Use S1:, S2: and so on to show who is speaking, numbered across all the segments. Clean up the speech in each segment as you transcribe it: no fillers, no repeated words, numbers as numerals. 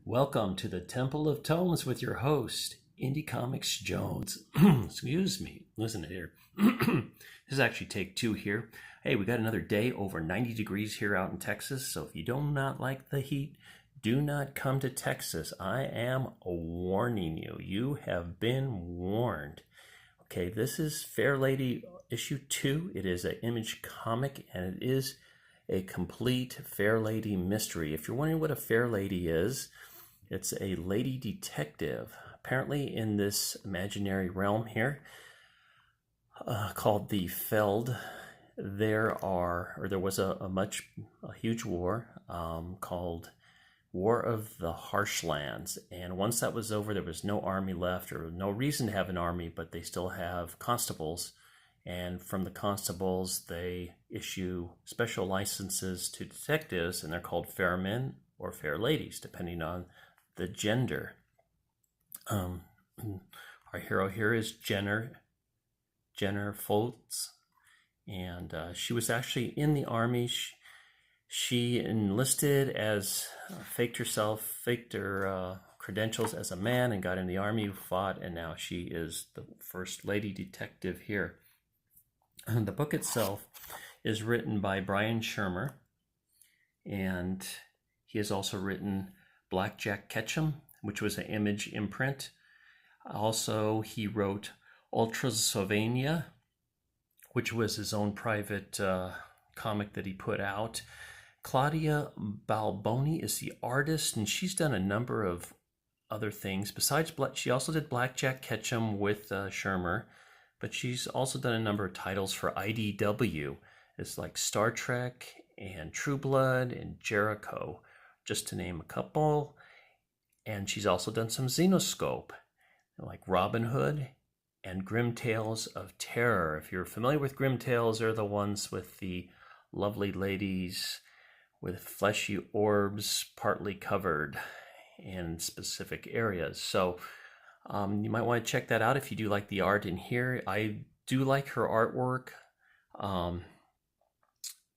S1: Welcome to the Temple of Tones with your host, Indie Comics Jones. Excuse me, listen to here. This is actually take two here. Hey, we got another day over 90 degrees here out in Texas, so if you do not like the heat, do not come to Texas. I am warning you. You have been warned. Okay, this is FairLady issue 2. It is an Image comic, and it is a complete FairLady mystery. If you're wondering what a FairLady is, it's a lady detective, apparently in this imaginary realm here, called the Feld. There was a huge war called War of the Harshlands, and once that was over, there was no army left, or no reason to have an army, but they still have constables, and from the constables, they issue special licenses to detectives, and they're called fair men or fair ladies, depending on the gender. Our hero here is Jenner Foltz, and she was actually in the army. She enlisted as faked her credentials as a man, and got in the army, fought, and now she is the first lady detective here. The book itself is written by Brian Shermer, and he has also written Blackjack Ketchum, which was an Image imprint. Also, he wrote Ultrasylvania, which was his own private comic that he put out. Claudia Balboni is the artist, and she's done a number of other things. She also did Blackjack Ketchum with Shermer, but she's also done a number of titles for IDW. It's like Star Trek and True Blood and Jericho, just to name a couple. And she's also done some Xenoscope, like Robin Hood and Grim Tales of Terror. If you're familiar with Grim Tales, they're the ones with the lovely ladies with fleshy orbs partly covered in specific areas. So you might want to check that out if you do like the art in here. I do like her artwork.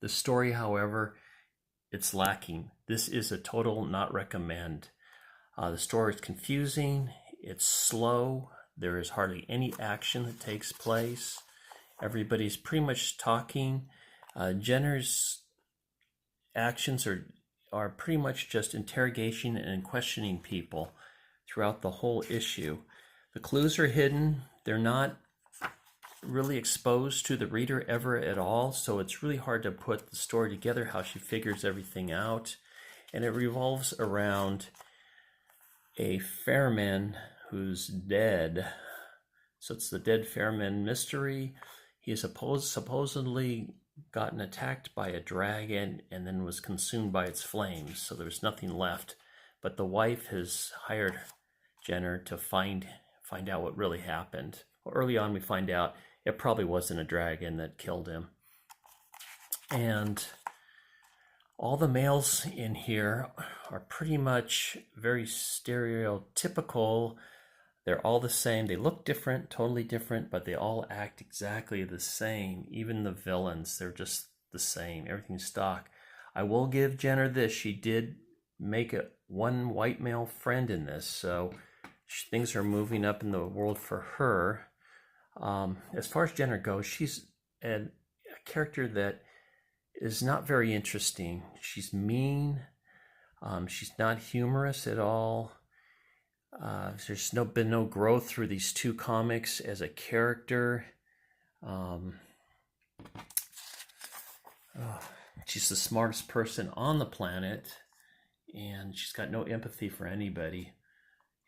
S1: The story, however, it's lacking. This is a total not recommend. The story is confusing. It's slow. There is hardly any action that takes place. Everybody's pretty much talking. Jenner's actions are pretty much just interrogation and questioning people throughout the whole issue. The clues are hidden. They're not really exposed to the reader ever at all, so it's really hard to put the story together, how she figures everything out. And it revolves around a fairman who's dead. So it's the dead fairman mystery. He is supposedly gotten attacked by a dragon and then was consumed by its flames, so there's nothing left. But the wife has hired Jenner to find out what really happened. Well, early on we find out it probably wasn't a dragon that killed him. And all the males in here are pretty much very stereotypical. They're all the same. They look different, totally different, but they all act exactly the same. Even the villains, they're just the same. Everything's stock. I will give Jenner this. She did make one white male friend in this, so things are moving up in the world for her. As far as Jenner goes, she's a character that is not very interesting. She's mean. She's not humorous at all. There's been no growth through these two comics as a character. She's the smartest person on the planet, and she's got no empathy for anybody.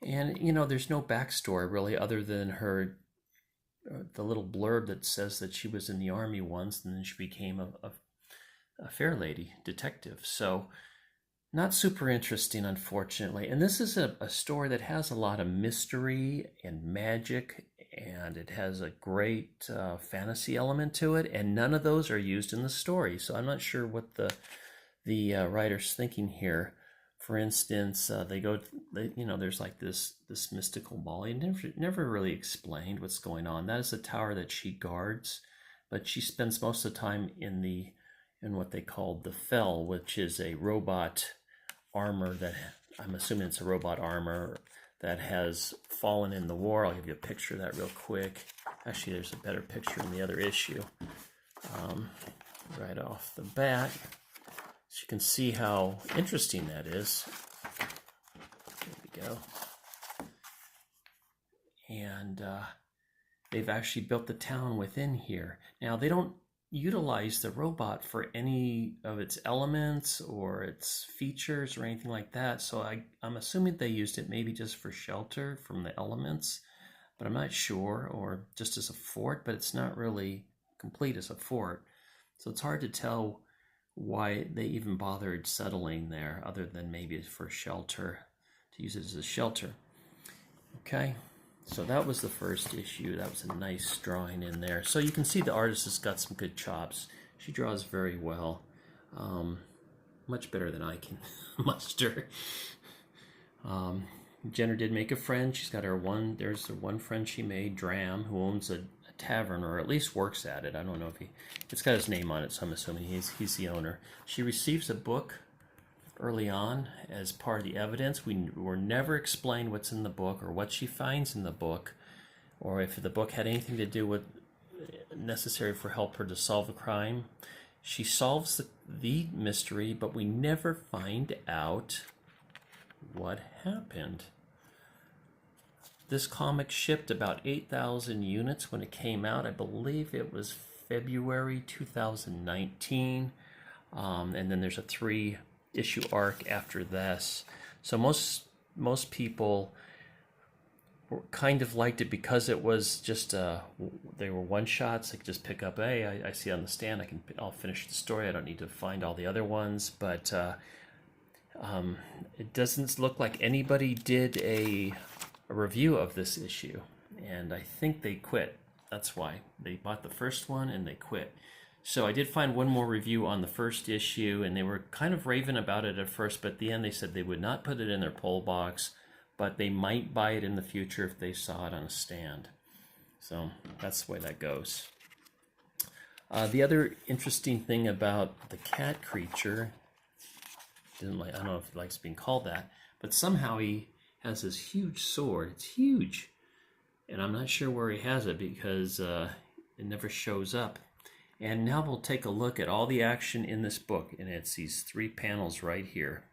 S1: And, there's no backstory really other than the little blurb that says that she was in the army once and then she became a fair lady detective. So not super interesting, unfortunately. And this is a story that has a lot of mystery and magic, and it has a great fantasy element to it, and none of those are used in the story. So I'm not sure what the writer's thinking here. For instance, there's like this mystical ball. It never really explained what's going on. That is the tower that she guards, but she spends most of the time in what they call the Fell, which is a robot armor that I'm assuming it's a robot armor that has fallen in the war. I'll give you a picture of that real quick. Actually, there's a better picture in the other issue. Right off the bat, so you can see how interesting that is. There we go. And they've actually built the town within here. Now, they don't utilize the robot for any of its elements or its features or anything like that, so I'm assuming they used it maybe just for shelter from the elements, but I'm not sure, or just as a fort, but it's not really complete as a fort. So it's hard to tell why they even bothered settling there, other than maybe for shelter, to use it as a shelter. Okay, so that was the first issue. That was a nice drawing in there. So you can see the artist has got some good chops. She draws very well, much better than I can muster. Jenner did make a friend. She's got there's the one friend she made, Dram, who owns a tavern, or at least works at it. I don't know if it's got his name on it, so I'm assuming he's the owner. She receives a book early on as part of the evidence. We were never explained what's in the book or what she finds in the book, or if the book had anything to do with necessary for help her to solve a crime. She solves the mystery, but we never find out what happened. This comic shipped about 8,000 units when it came out. I believe it was February 2019. And then there's a 3-issue arc after this. So most people kind of liked it because it was just they were one-shots. They could just pick up, hey, I see it on the stand, I'll finish the story. I don't need to find all the other ones. But it doesn't look like anybody did a review of this issue, and I think they quit. That's why they bought the first one and they quit. So I did find one more review on the first issue, and they were kind of raving about it at first, but at the end they said they would not put it in their pull box, but they might buy it in the future if they saw it on a stand. So that's the way that goes. The other interesting thing about the cat creature, I don't know if he likes being called that, but somehow he has this huge sword. It's huge, and I'm not sure where he has it because it never shows up. And now we'll take a look at all the action in this book, and it's these 3 panels right here.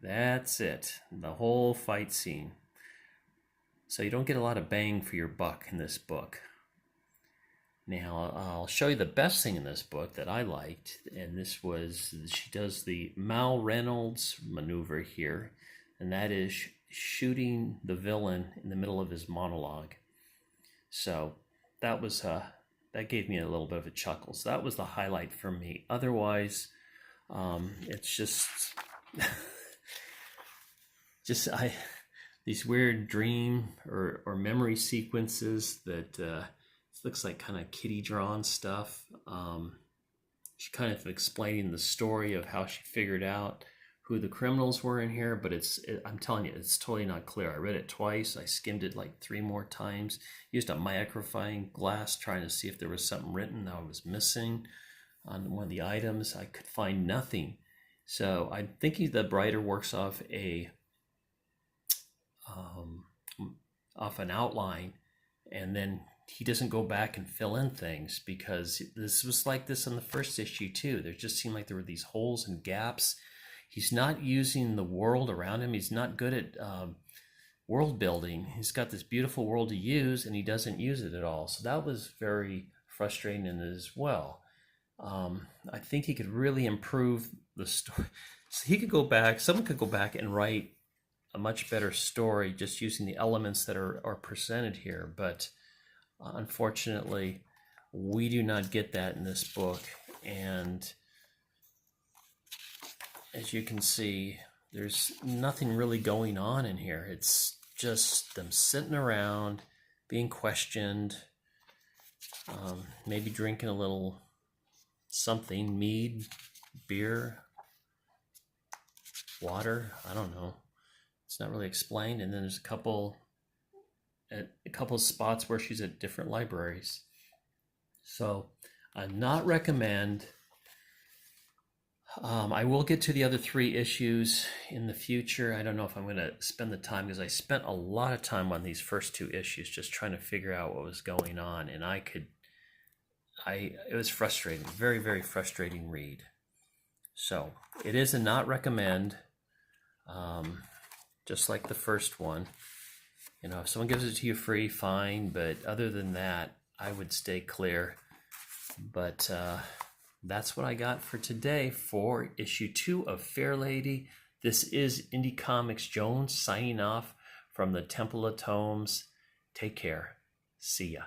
S1: That's it, the whole fight scene. So you don't get a lot of bang for your buck in this book. Now I'll show you the best thing in this book that I liked, and this was, she does the Mal Reynolds maneuver here, and that is shooting the villain in the middle of his monologue. So that was that gave me a little bit of a chuckle. So that was the highlight for me. Otherwise, it's just these weird dream or memory sequences that looks like kind of kitty drawn stuff. She kind of explaining the story of how she figured out who the criminals were in here, but I'm telling you, it's totally not clear. I read it twice. I skimmed it like 3 more times. Used a magnifying glass trying to see if there was something written that I was missing on one of the items. I could find nothing. So I'm thinking the writer works off an outline, and then he doesn't go back and fill in things, because this was like this in the first issue too. There just seemed like there were these holes and gaps. He's not using the world around him. He's not good at world building. He's got this beautiful world to use, and he doesn't use it at all. So that was very frustrating as well. I think he could really improve the story. So he could go back, someone could go back and write a much better story just using the elements that are presented here. But unfortunately, we do not get that in this book. And as you can see, there's nothing really going on in here. It's just them sitting around, being questioned, maybe drinking a little something, mead, beer, water, I don't know. It's not really explained. And then there's a couple spots where she's at different libraries. So I not recommend I will get to the other 3 issues in the future. I don't know if I'm going to spend the time, because I spent a lot of time on these first 2 issues just trying to figure out what was going on, and it was frustrating, very, very frustrating read. So it is a not recommend, just like the first one. You know, if someone gives it to you free, fine, but other than that, I would stay clear. But that's what I got for today for issue 2 of FairLady. This is Indie Comics Jones signing off from the Temple of Tomes. Take care. See ya.